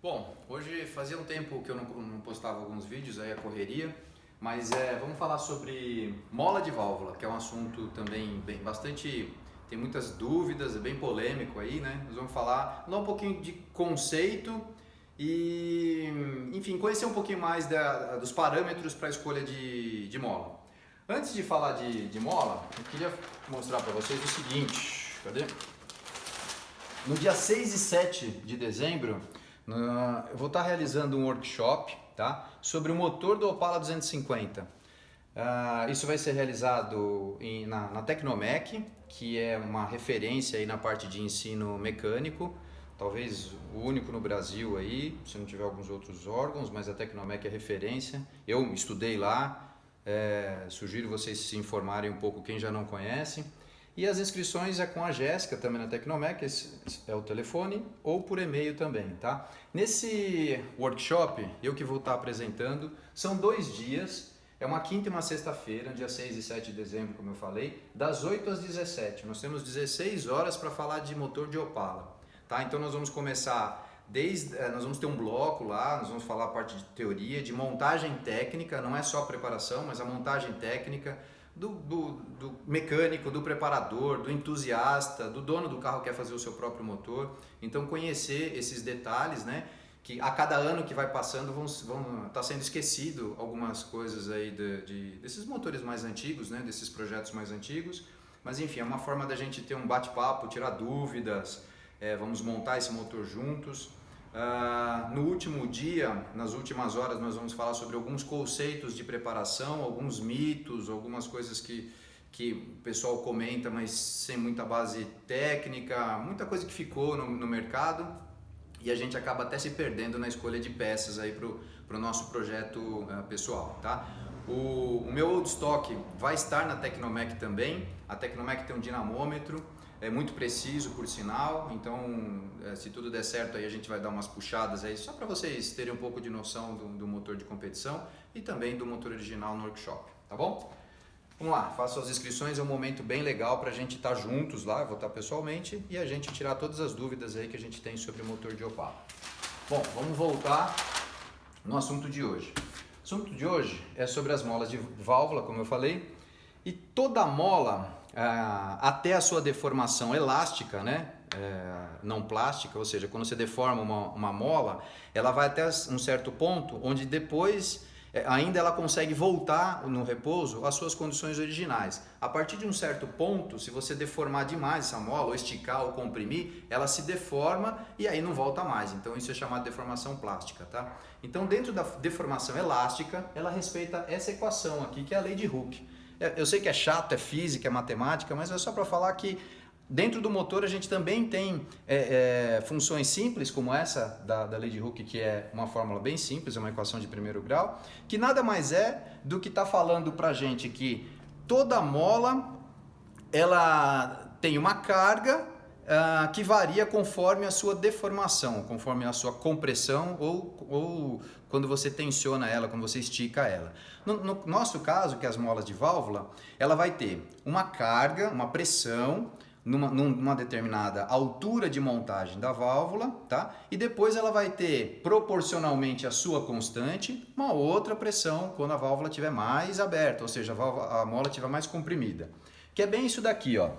Bom, hoje fazia um tempo que eu não postava alguns vídeos, aí a correria, mas vamos falar sobre mola de válvula, que é um assunto também bastante, tem muitas dúvidas, é bem polêmico aí, né? Nós vamos falar um pouquinho de conceito e, enfim, conhecer um pouquinho mais dos parâmetros para a escolha de mola. Antes de falar de mola, eu queria mostrar para vocês o seguinte, cadê? No dia 6 e 7 de dezembro, eu vou estar realizando um workshop, tá, sobre o motor do Opala 250. Isso vai ser realizado na Tecnomec, que é uma referência aí na parte de ensino mecânico, talvez o único no Brasil aí, se não tiver alguns outros órgãos, mas a Tecnomec é referência. Eu estudei lá, sugiro vocês se informarem um pouco quem já não conhece. E as inscrições é com a Jéssica, também na Tecnomec, esse é o telefone, ou por e-mail também, tá? Nesse workshop, eu que vou estar apresentando, são 2 dias, é uma quinta e uma sexta-feira, dia 6 e 7 de dezembro, como eu falei, das 8 às 17. Nós temos 16 horas para falar de motor de Opala, tá? Então nós vamos começar nós vamos ter um bloco lá, nós vamos falar a parte de teoria, de montagem técnica, não é só preparação, mas a montagem técnica, do mecânico, do preparador, do entusiasta, do dono do carro que quer fazer o seu próprio motor. Então conhecer esses detalhes, né? Que a cada ano que vai passando vão estar sendo esquecido algumas coisas aí desses motores mais antigos, né? Desses projetos mais antigos. Mas enfim, é uma forma da gente ter um bate-papo, tirar dúvidas, vamos montar esse motor juntos. No último dia, nas últimas horas, nós vamos falar sobre alguns conceitos de preparação, alguns mitos, algumas coisas que o pessoal comenta, mas sem muita base técnica, muita coisa que ficou no mercado e a gente acaba até se perdendo na escolha de peças aí para o nosso projeto pessoal, tá? O meu old stock vai estar na Tecnomec também. A Tecnomec tem um dinamômetro, é muito preciso por sinal, então se tudo der certo aí a gente vai dar umas puxadas aí só para vocês terem um pouco de noção do motor de competição e também do motor original no workshop, tá bom? Vamos lá, façam as inscrições, é um momento bem legal para a gente estar juntos lá, eu vou estar pessoalmente e a gente tirar todas as dúvidas aí que a gente tem sobre o motor de Opala. Bom, vamos voltar no assunto de hoje. O assunto de hoje é sobre as molas de válvula, como eu falei, e toda mola, até a sua deformação elástica, né? Não plástica, ou seja, quando você deforma uma mola, ela vai até um certo ponto onde depois ainda ela consegue voltar no repouso às suas condições originais. A partir de um certo ponto, se você deformar demais essa mola, ou esticar ou comprimir, ela se deforma e aí não volta mais. Então isso é chamado de deformação plástica, tá? Então dentro da deformação elástica, ela respeita essa equação aqui, que é a lei de Hooke. Eu sei que é chato, é física, é matemática, mas é só para falar que dentro do motor a gente também tem funções simples como essa da lei de Hooke, que é uma fórmula bem simples, é uma equação de primeiro grau, que nada mais é do que está falando para a gente que toda mola ela tem uma carga que varia conforme a sua deformação, conforme a sua compressão ou quando você tensiona ela, quando você estica ela. No nosso caso, que é as molas de válvula, ela vai ter uma carga, uma pressão numa determinada altura de montagem da válvula, tá? E depois ela vai ter, proporcionalmente à sua constante, uma outra pressão quando a válvula estiver mais aberta, ou seja, a mola estiver mais comprimida. Que é bem isso daqui, ó.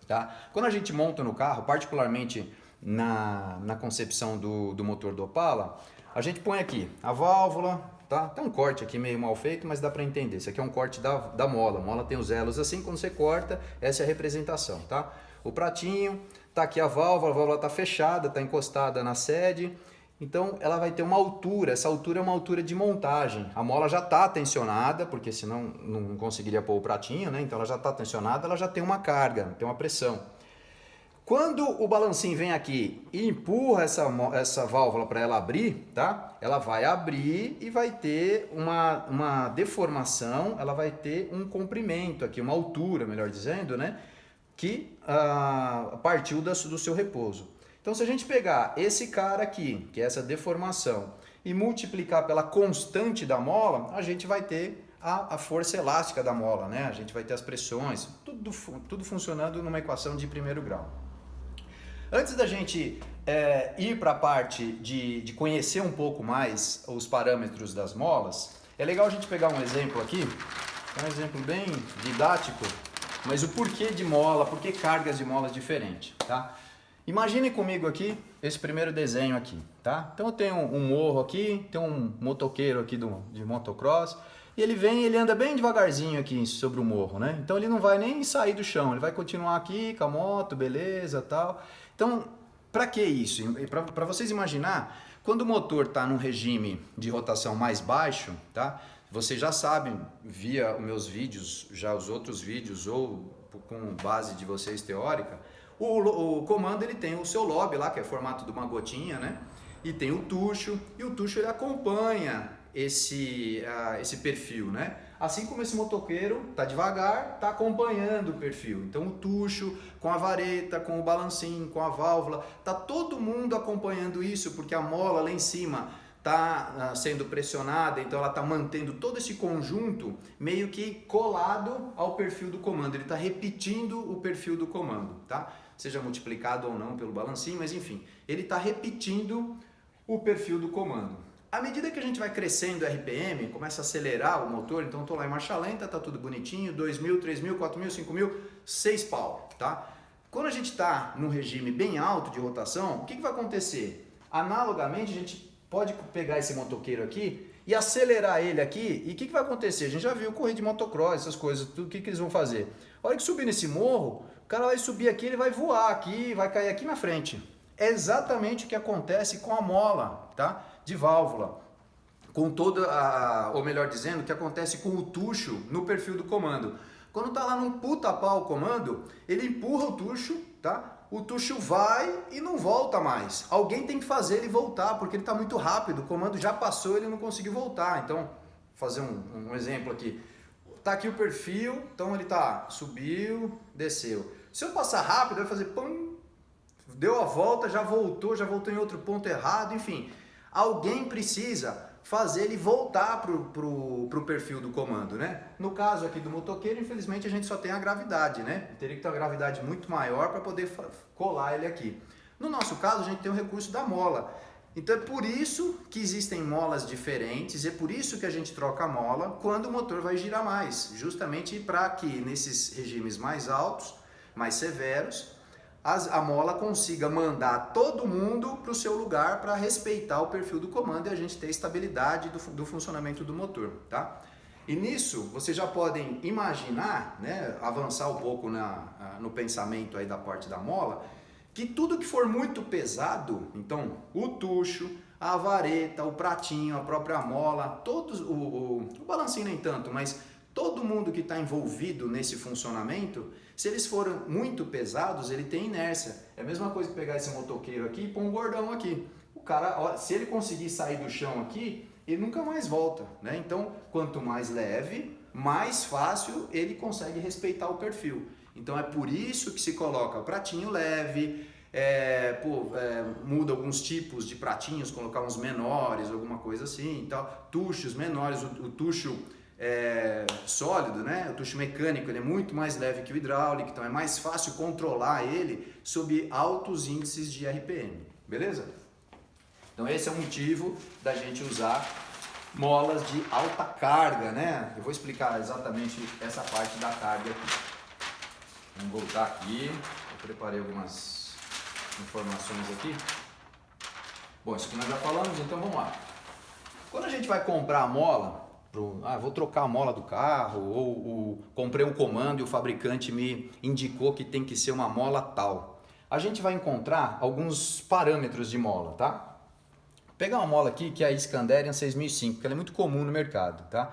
Tá? Quando a gente monta no carro, particularmente na concepção do motor do Opala, a gente põe aqui a válvula, tá? Tem um corte aqui meio mal feito, mas dá para entender. Isso aqui é um corte da mola. A mola tem os elos assim, quando você corta, essa é a representação, tá? O pratinho, tá aqui a válvula tá fechada, tá encostada na sede. Então ela vai ter uma altura, essa altura é uma altura de montagem. A mola já está tensionada, porque senão não conseguiria pôr o pratinho, né? Então ela já está tensionada, ela já tem uma carga, tem uma pressão. Quando o balancinho vem aqui e empurra essa válvula para ela abrir, tá? Ela vai abrir e vai ter uma deformação, ela vai ter um comprimento aqui, uma altura, melhor dizendo, né? Que partiu do seu repouso. Então, se a gente pegar esse cara aqui, que é essa deformação, e multiplicar pela constante da mola, a gente vai ter a força elástica da mola, né? A gente vai ter as pressões, tudo funcionando numa equação de primeiro grau. Antes da gente ir para a parte de conhecer um pouco mais os parâmetros das molas, é legal a gente pegar um exemplo aqui, um exemplo bem didático, mas o porquê de mola, por que cargas de molas diferentes, tá? Imagine comigo aqui esse primeiro desenho aqui, tá? Então eu tenho um morro aqui, tem um motoqueiro aqui de motocross, e ele anda bem devagarzinho aqui sobre o morro, né? Então ele não vai nem sair do chão, ele vai continuar aqui com a moto, beleza, tal. Então, para que isso? Para vocês imaginar, quando o motor está num regime de rotação mais baixo, tá? Vocês já sabem, via os meus vídeos, já os outros vídeos, ou com base de vocês teórica, o comando ele tem o seu lobby lá, que é formato de uma gotinha, né? E tem o tucho, e o tucho ele acompanha esse perfil, né? Assim como esse motoqueiro tá devagar, tá acompanhando o perfil. Então o tucho, com a vareta, com o balancinho, com a válvula, tá todo mundo acompanhando isso, porque a mola lá em cima tá sendo pressionada, então ela tá mantendo todo esse conjunto meio que colado ao perfil do comando. Ele tá repetindo o perfil do comando, tá? Seja multiplicado ou não pelo balancinho, mas enfim, ele tá repetindo o perfil do comando. À medida que a gente vai crescendo o RPM, começa a acelerar o motor, então estou lá em marcha lenta, tá tudo bonitinho, 2.000, 3.000, 4.000, 5.000, 6 pau, tá? Quando a gente está num regime bem alto de rotação, o que vai acontecer? Analogamente, a gente pode pegar esse motoqueiro aqui e acelerar ele aqui, e o que vai acontecer? A gente já viu correr de motocross, essas coisas, tudo, o que eles vão fazer? A hora que subir nesse morro, o cara vai subir aqui, ele vai voar aqui, vai cair aqui na frente. É exatamente o que acontece com a mola, tá? De válvula, com toda ou melhor dizendo, o que acontece com o tucho no perfil do comando. Quando tá lá num puta pau o comando, ele empurra o tucho, tá? O tucho vai e não volta mais. Alguém tem que fazer ele voltar, porque ele tá muito rápido, o comando já passou, ele não conseguiu voltar. Então, vou fazer um exemplo aqui. Tá aqui o perfil, então ele subiu, desceu. Se eu passar rápido, vai fazer pum, deu a volta, já voltou em outro ponto errado, enfim. Alguém precisa fazer ele voltar pro perfil do comando, né? No caso aqui do motoqueiro, infelizmente a gente só tem a gravidade, né? Teria que ter uma gravidade muito maior para poder colar ele aqui. No nosso caso, a gente tem o recurso da mola. Então é por isso que existem molas diferentes, é por isso que a gente troca a mola quando o motor vai girar mais, justamente para que nesses regimes mais altos, mais severos, a mola consiga mandar todo mundo para o seu lugar para respeitar o perfil do comando e a gente ter estabilidade do funcionamento do motor, tá? E nisso, vocês já podem imaginar, né, avançar um pouco no pensamento aí da parte da mola, que tudo que for muito pesado, então o tucho, a vareta, o pratinho, a própria mola, todos, o balancinho nem tanto, mas todo mundo que está envolvido nesse funcionamento, se eles forem muito pesados, ele tem inércia. É a mesma coisa que pegar esse motoqueiro aqui e pôr um gordão aqui. O cara, se ele conseguir sair do chão aqui, ele nunca mais volta, né? Então, quanto mais leve, mais fácil ele consegue respeitar o perfil. Então é por isso que se coloca o pratinho leve, muda alguns tipos de pratinhos, colocar uns menores, alguma coisa assim, tal. Tuchos menores, o tucho sólido, né? O tucho mecânico ele é muito mais leve que o hidráulico, então é mais fácil controlar ele sob altos índices de RPM, beleza? Então esse é o motivo da gente usar molas de alta carga, né? Eu vou explicar exatamente essa parte da carga aqui. Vamos voltar aqui, eu preparei algumas informações aqui. Bom, isso que nós já falamos, então vamos lá. Quando a gente vai comprar a mola, vou trocar a mola do carro, ou comprei um comando e o fabricante me indicou que tem que ser uma mola tal. A gente vai encontrar alguns parâmetros de mola, tá? Vou pegar uma mola aqui que é a Iskanderian 6005, que ela é muito comum no mercado, tá?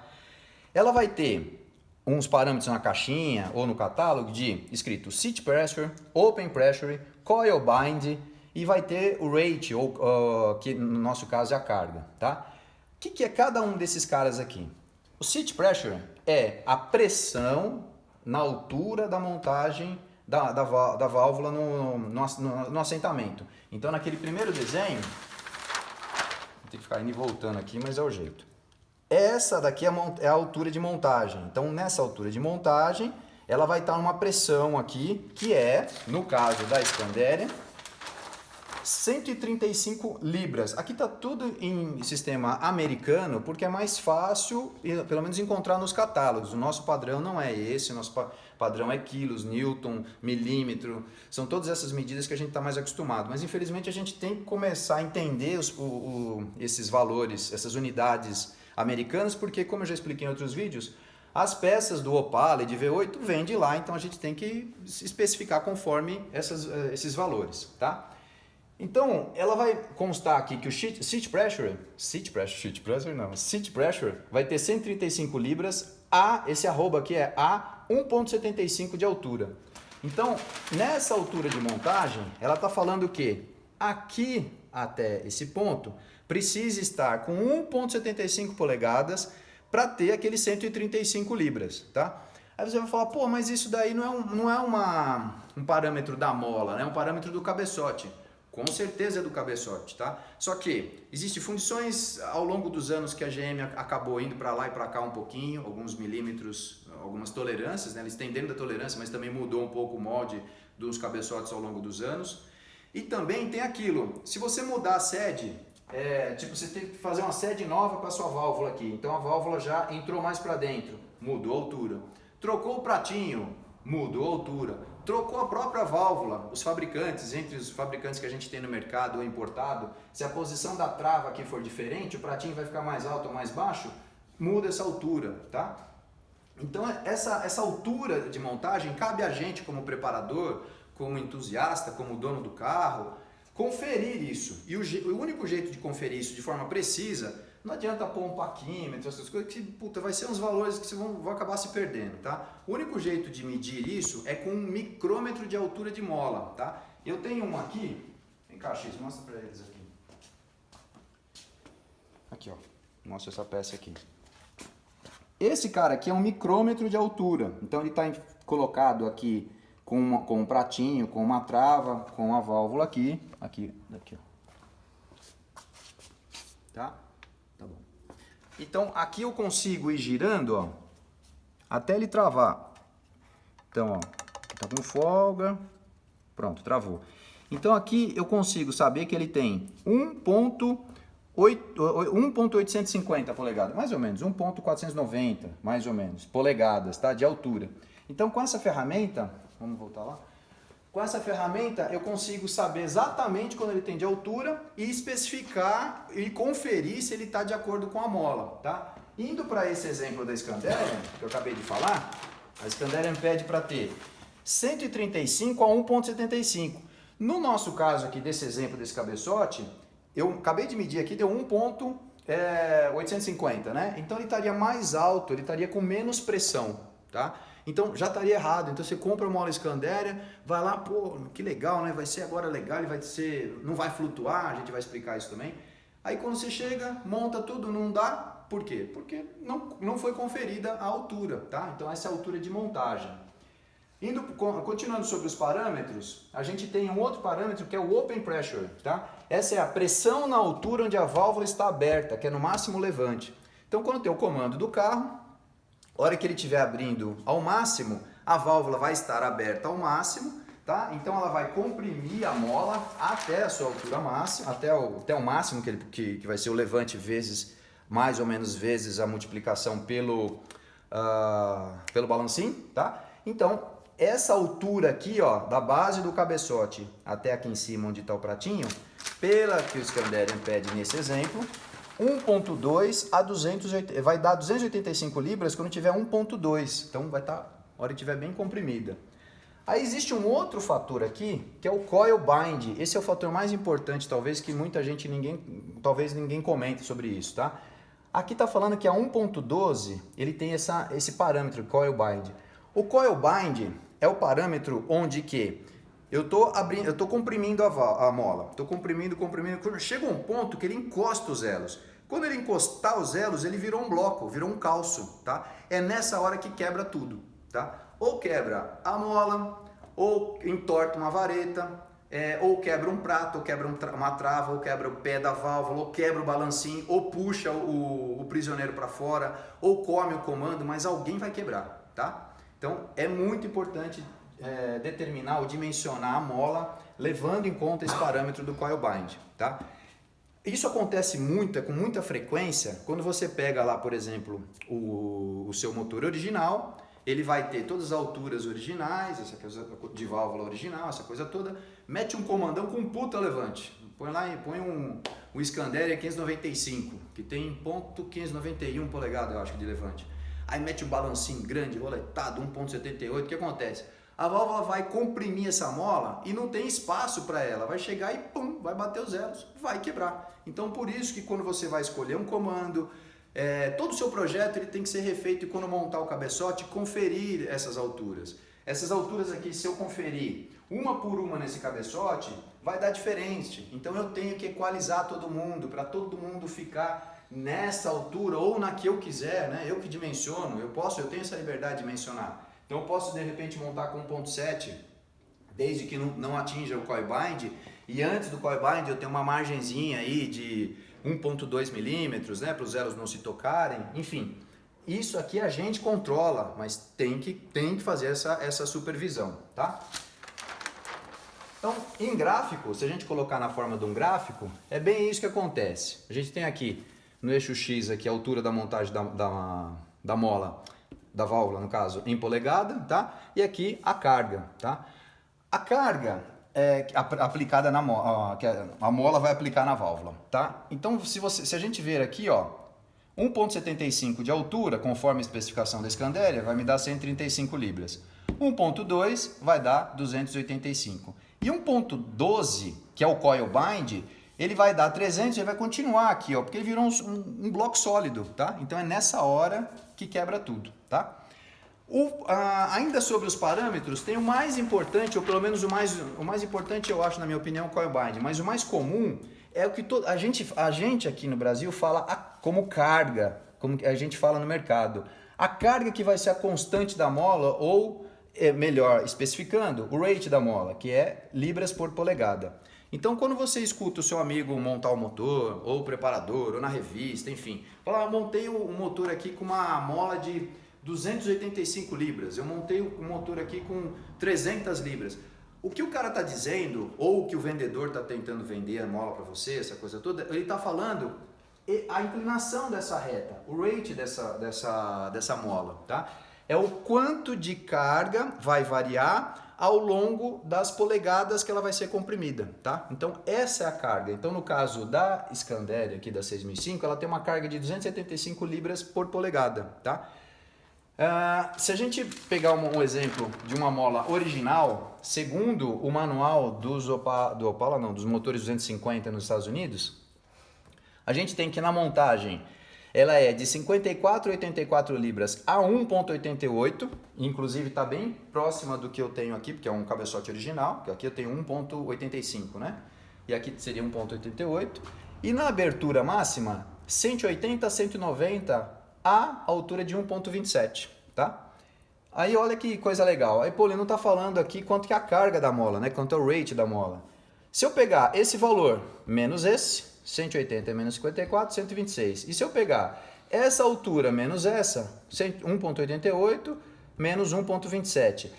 Ela vai ter uns parâmetros na caixinha ou no catálogo de escrito seat pressure, open pressure, coil bind e vai ter o rate, que no nosso caso é a carga, tá? O que é cada um desses caras aqui? O seat pressure é a pressão na altura da montagem da válvula no assentamento. Então, naquele primeiro desenho, vou ter que ficar indo e voltando aqui, mas é o jeito. Essa daqui é a altura de montagem. Então, nessa altura de montagem, ela vai estar numa pressão aqui, que é, no caso da Iskanderian, 135 libras. Aqui está tudo em sistema americano, porque é mais fácil, pelo menos, encontrar nos catálogos. O nosso padrão não é esse, o nosso padrão é quilos, newton, milímetro. São todas essas medidas que a gente está mais acostumado. Mas, infelizmente, a gente tem que começar a entender esses valores, essas unidades americanas, porque, como eu já expliquei em outros vídeos, as peças do Opala e de V8 vêm de lá, então a gente tem que especificar conforme esses valores, tá? Então, ela vai constar aqui que o seat pressure vai ter 135 libras, esse arroba aqui é A 1,75 de altura. Então, nessa altura de montagem, ela está falando que aqui até esse ponto precisa estar com 1,75 polegadas para ter aqueles 135 libras, tá? Aí você vai falar, pô, mas isso daí não é um parâmetro da mola, né? É um parâmetro do cabeçote. Com certeza é do cabeçote, tá? Só que existem fundições ao longo dos anos que a GM acabou indo para lá e para cá um pouquinho, alguns milímetros, algumas tolerâncias, né? Eles têm dentro da tolerância, mas também mudou um pouco o molde dos cabeçotes ao longo dos anos. E também tem aquilo, se você mudar a sede, tipo você tem que fazer uma sede nova para a sua válvula aqui, então a válvula já entrou mais para dentro, mudou a altura. Trocou o pratinho, mudou a altura. Trocou a própria válvula, os fabricantes, entre os fabricantes que a gente tem no mercado ou importado, se a posição da trava aqui for diferente, o pratinho vai ficar mais alto ou mais baixo, muda essa altura, tá? Então essa altura de montagem cabe a gente como preparador, como entusiasta, como dono do carro, conferir isso. E o único jeito de conferir isso de forma precisa, não adianta pôr um paquímetro, essas coisas que vai ser uns valores que vão acabar se perdendo, tá? O único jeito de medir isso é com um micrômetro de altura de mola, tá? Eu tenho um aqui, vem cá, X, mostra pra eles aqui. Aqui, ó, mostra essa peça aqui. Esse cara aqui é um micrômetro de altura, então ele está colocado aqui com um pratinho, com uma trava, com a válvula aqui, ó. Tá? Tá bom. Então aqui eu consigo ir girando, ó, até ele travar. Então, ó, tá com folga, pronto, travou. Então aqui eu consigo saber que ele tem 1.850 polegadas, mais ou menos, 1.490, mais ou menos, polegadas, tá? De altura. Então com essa ferramenta, vamos voltar lá. Com essa ferramenta eu consigo saber exatamente quando ele tem de altura e especificar e conferir se ele está de acordo com a mola, tá? Indo para esse exemplo da Scanderian, que eu acabei de falar, a Scanderian pede para ter 135 a 1.75. No nosso caso aqui, desse exemplo desse cabeçote, eu acabei de medir aqui, deu 1.850, né? Então ele estaria mais alto, ele estaria com menos pressão, tá? Então já estaria errado. Então você compra uma mola Scanderian, vai lá, pô, que legal, né? Vai ser agora legal, ele vai ser, não vai flutuar, a gente vai explicar isso também. Aí quando você chega, monta tudo, não dá. Por quê? Porque não foi conferida a altura, tá? Então essa é a altura de montagem. Continuando sobre os parâmetros, a gente tem um outro parâmetro que é o Open Pressure, tá? Essa é a pressão na altura onde a válvula está aberta, que é no máximo levante. Então quando tem o comando do carro, a hora que ele estiver abrindo ao máximo, a válvula vai estar aberta ao máximo, tá? Então ela vai comprimir a mola até a sua altura máxima, até o máximo que vai ser o levante vezes, mais ou menos vezes a multiplicação pelo balancinho, tá? Então essa altura aqui, ó, da base do cabeçote até aqui em cima onde está o pratinho, pela que o Scanderian pede nesse exemplo, 1.2 a 280, vai dar 285 libras quando tiver 1.2, então vai estar, a hora que estiver bem comprimida. Aí existe um outro fator aqui, que é o coil bind. Esse é o fator mais importante, talvez, que muita gente, talvez ninguém comente sobre isso, tá? Aqui está falando que a 1.12, ele tem esse parâmetro, coil bind. O coil bind é o parâmetro onde que eu estou comprimindo a mola, estou comprimindo, chega um ponto que ele encosta os elos. Quando ele encostar os elos, ele virou um bloco, virou um calço, tá? É nessa hora que quebra tudo, tá? Ou quebra a mola, ou entorta uma vareta, ou quebra um prato, ou quebra uma trava, ou quebra o pé da válvula, ou quebra o balancinho, ou puxa o prisioneiro para fora, ou come o comando, mas alguém vai quebrar, tá? Então é muito importante determinar ou dimensionar a mola levando em conta esse parâmetro do coil bind, tá? Isso acontece com muita frequência quando você pega lá, por exemplo, o seu motor original, ele vai ter todas as alturas originais, essa coisa de válvula original, essa coisa toda, mete um comandão com um puta levante. Põe um Scandaria 595, que tem ponto 591 polegadas, eu acho, de levante. Aí mete um balancinho grande, roletado, 1.78, o que acontece? A válvula vai comprimir essa mola e não tem espaço para ela, vai chegar e pum, vai bater os elos, vai quebrar. Então por isso que quando você vai escolher um comando, todo o seu projeto ele tem que ser refeito e quando montar o cabeçote, conferir essas alturas. Essas alturas aqui, se eu conferir uma por uma nesse cabeçote, vai dar diferente. Então eu tenho que equalizar todo mundo, para todo mundo ficar nessa altura ou na que eu quiser, né? Eu que dimensiono, eu tenho essa liberdade de mencionar. Então eu posso de repente montar com 1.7, desde que não atinja o coil bind, e antes do coil bind eu tenho uma margenzinha aí de 1.2 milímetros, né? Para os elos não se tocarem, enfim. Isso aqui a gente controla, mas tem que fazer essa supervisão, tá? Então, em gráfico, se a gente colocar na forma de um gráfico, é bem isso que acontece. A gente tem aqui no eixo X aqui a altura da montagem da mola, da válvula no caso, em polegada, tá? E aqui a carga, tá? A carga é aplicada na mola, que a mola vai aplicar na válvula, tá? Então, se a gente ver aqui, ó, 1.75 de altura, conforme a especificação da Scandaria, vai me dar 135 libras. 1.2 vai dar 285. E 1.12, que é o coil bind, ele vai dar 300 e vai continuar aqui, ó, porque ele virou um bloco sólido, tá? Então é nessa hora que quebra tudo, tá? Ainda sobre os parâmetros, tem o mais importante, ou pelo menos o mais importante eu acho, na minha opinião, o coil bind, mas o mais comum é o que a gente aqui no Brasil fala como carga, como a gente fala no mercado. A carga que vai ser a constante da mola ou, melhor especificando, o rate da mola, que é libras por polegada. Então, quando você escuta o seu amigo montar o motor, ou o preparador, ou na revista, enfim, fala, montei um motor aqui com uma mola de 285 libras, eu montei um motor aqui com 300 libras. O que o cara está dizendo, ou o que o vendedor está tentando vender a mola para você, essa coisa toda, ele está falando a inclinação dessa reta, o rate dessa mola, tá? É o quanto de carga vai variar ao longo das polegadas que ela vai ser comprimida, tá? Então essa é a carga. Então no caso da Scandaria aqui da 6005, ela tem uma carga de 275 libras por polegada, tá? Se a gente pegar um exemplo de uma mola original, segundo o manual dos motores 250 nos Estados Unidos, a gente tem que na montagem ela é de 54,84 libras a 1,88, inclusive está bem próxima do que eu tenho aqui, porque é um cabeçote original, que aqui eu tenho 1,85, né? E aqui seria 1,88. E na abertura máxima, 180 a 190 a altura de 1,27, tá? Aí olha que coisa legal. Aí Paulino está falando aqui quanto que é a carga da mola, né? Quanto é o rate da mola. Se eu pegar esse valor menos esse, 180 menos 54, 126. E se eu pegar essa altura menos essa, 1,88 menos 1,27.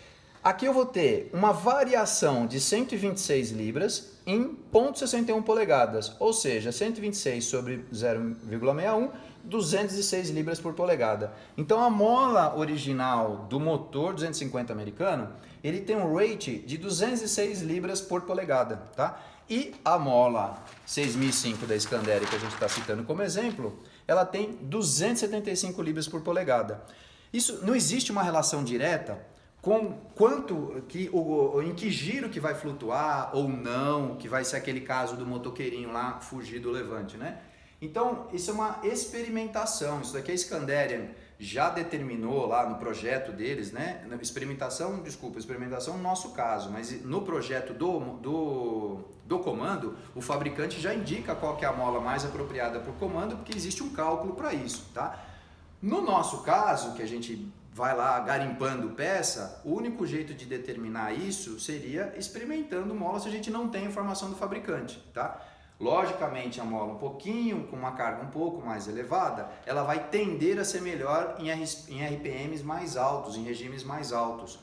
Aqui eu vou ter uma variação de 126 libras em 0,61 polegadas. Ou seja, 126 sobre 0,61, 206 libras por polegada. Então a mola original do motor 250 americano, ele tem um rate de 206 libras por polegada, tá? E a mola 6005 da Scandaria, que a gente está citando como exemplo, ela tem 275 libras por polegada. Isso não existe uma relação direta com em que giro que vai flutuar ou não, que vai ser aquele caso do motoqueirinho lá fugir do levante, né? Então, isso é uma experimentação. Isso daqui a Scandaria já determinou lá no projeto deles, né? Experimentação no nosso caso, mas no projeto do comando, o fabricante já indica qual que é a mola mais apropriada para o comando, porque existe um cálculo para isso, tá? No nosso caso, que a gente vai lá garimpando peça, o único jeito de determinar isso seria experimentando mola se a gente não tem informação do fabricante, tá? Logicamente, a mola com uma carga um pouco mais elevada, ela vai tender a ser melhor em RPMs mais altos, em regimes mais altos.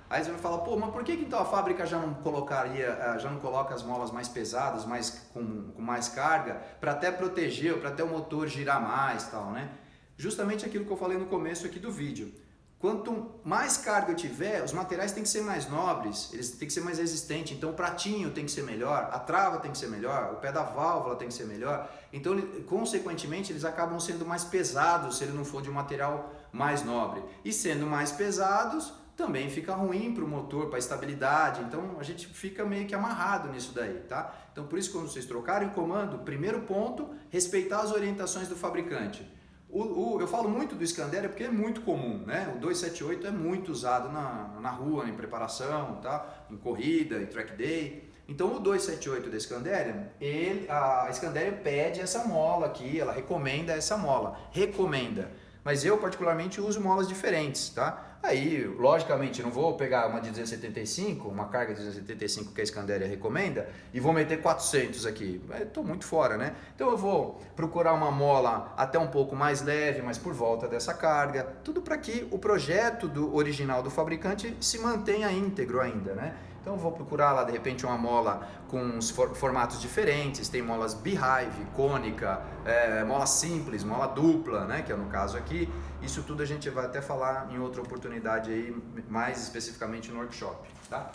Aí você vai falar, pô, mas por que então a fábrica já não coloca as molas mais pesadas, com mais carga, para até proteger, para até o motor girar mais, tal, né? Justamente aquilo que eu falei no começo aqui do vídeo. Quanto mais carga eu tiver, os materiais têm que ser mais nobres, eles têm que ser mais resistentes. Então o pratinho tem que ser melhor, a trava tem que ser melhor, o pé da válvula tem que ser melhor. Então, consequentemente, eles acabam sendo mais pesados se ele não for de um material mais nobre. E sendo mais pesados, também fica ruim para o motor, para a estabilidade. Então a gente fica meio que amarrado nisso daí, tá? Então por isso, quando vocês trocarem o comando, primeiro ponto, respeitar as orientações do fabricante. Eu falo muito do Scandaria porque é muito comum, né? O 278 é muito usado na rua, em preparação, tá? Em corrida, em track day. Então o 278 da Scandaria, a Scandaria pede essa mola aqui, ela recomenda essa mola, recomenda. Mas eu particularmente uso molas diferentes, tá? Aí, logicamente, não vou pegar uma de 275, uma carga de 275 que a Scandaria recomenda, e vou meter 400 aqui. Estou muito fora, né? Então eu vou procurar uma mola até um pouco mais leve, mas por volta dessa carga. Tudo para que o projeto original do fabricante se mantenha íntegro ainda, né? Então eu vou procurar lá de repente uma mola com uns formatos diferentes, tem molas beehive, cônica, mola simples, mola dupla, né, que é no caso aqui. Isso tudo a gente vai até falar em outra oportunidade aí, mais especificamente no workshop, tá?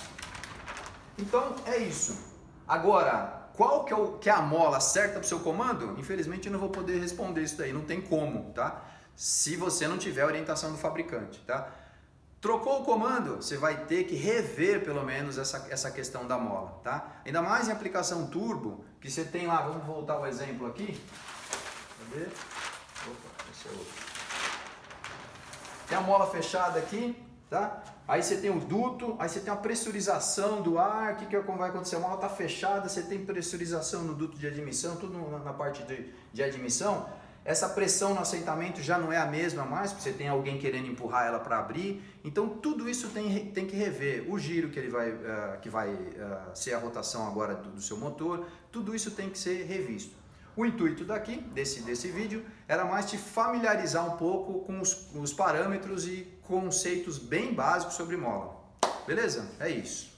Então é isso. Agora, qual que é a mola certa para o seu comando? Infelizmente eu não vou poder responder isso daí, não tem como, tá? Se você não tiver a orientação do fabricante, tá? Trocou o comando, você vai ter que rever pelo menos essa questão da mola, tá? Ainda mais em aplicação turbo, que você tem lá, vamos voltar ao exemplo aqui. Cadê? Opa, esse é outro. Tem a mola fechada aqui, tá? Aí você tem o duto, aí você tem a pressurização do ar, como vai acontecer? A mola está fechada, você tem pressurização no duto de admissão, tudo na parte de admissão. Essa pressão no aceitamento já não é a mesma mais, porque você tem alguém querendo empurrar ela para abrir. Então tudo isso tem que rever. O giro que vai ser a rotação agora do seu motor, tudo isso tem que ser revisto. O intuito desse vídeo era mais te familiarizar um pouco com os parâmetros e conceitos bem básicos sobre mola. Beleza? É isso.